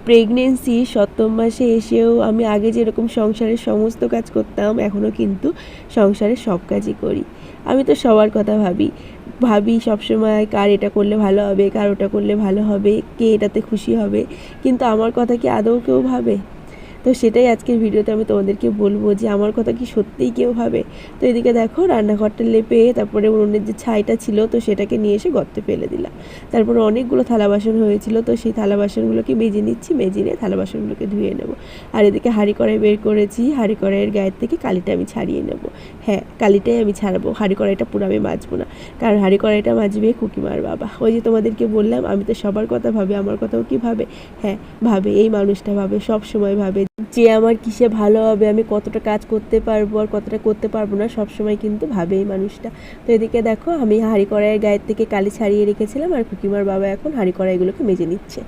Pregnancy ৭ম মাসে এসেও আমি আগে যেরকম সংসারের সমস্ত কাজ করতাম এখনও কিন্তু সংসারের সব কাজই করি। আমি তো সবার কথা ভাবি সবসময় কার এটা করলে ভালো হবে, কার ওটা করলে ভালো হবে, কে এটাতে খুশি হবে, কিন্তু আমার কথা কি আদৌ কেউ ভাবে? তো সেটাই আজকের ভিডিওতে আমি তোমাদেরকে বলবো যে আমার কথা কি সত্যিই কেউ ভাবে। তো এদিকে দেখো রান্নাঘরটা লেপে তারপরে উনুনের যে ছাইটা ছিল তো সেটাকে নিয়ে এসে গর্তে ফেলে দিলাম। তারপরে অনেকগুলো থালা বাসন হয়েছিল, তো সেই থালা বাসনগুলোকে মেজে নিচ্ছি, মেজে নিয়ে থালা বাসনগুলোকে ধুয়ে নেব। আর এদিকে হাঁড়ি কড়াই বের করেছি, হাঁড়ি কড়াইয়ের গায়ের থেকে কালিটা আমি ছাড়িয়ে নেব। হ্যাঁ, কালিটাই আমি ছাড়াবো, হাঁড়ি কড়াইটা পুরো আমি মাজবো না, কারণ হাঁড়ি কড়াইটা মাজবে কুকিমার বাবা। ওই যে তোমাদেরকে বললাম আমি তো সবার কথা ভাবি, আমার কথাও কি ভাবে? হ্যাঁ ভাবে, এই মানুষটা ভাবে, সব সময় ভাবে যে আমার কিসে ভালো হবে, আমি কতটা কাজ করতে পারবো আর কতটা করতে পারবো না, সব সময় কিন্তু ভাবে এই মানুষটা। তো এদিকে দেখো আমি হাঁড়ি কড়াইয়ের গায়ের থেকে কালি ছাড়িয়ে রেখেছিলাম আর কুকিমার বাবা এখন হাঁড়ি কড়াইগুলোকে মেজে নিচ্ছে।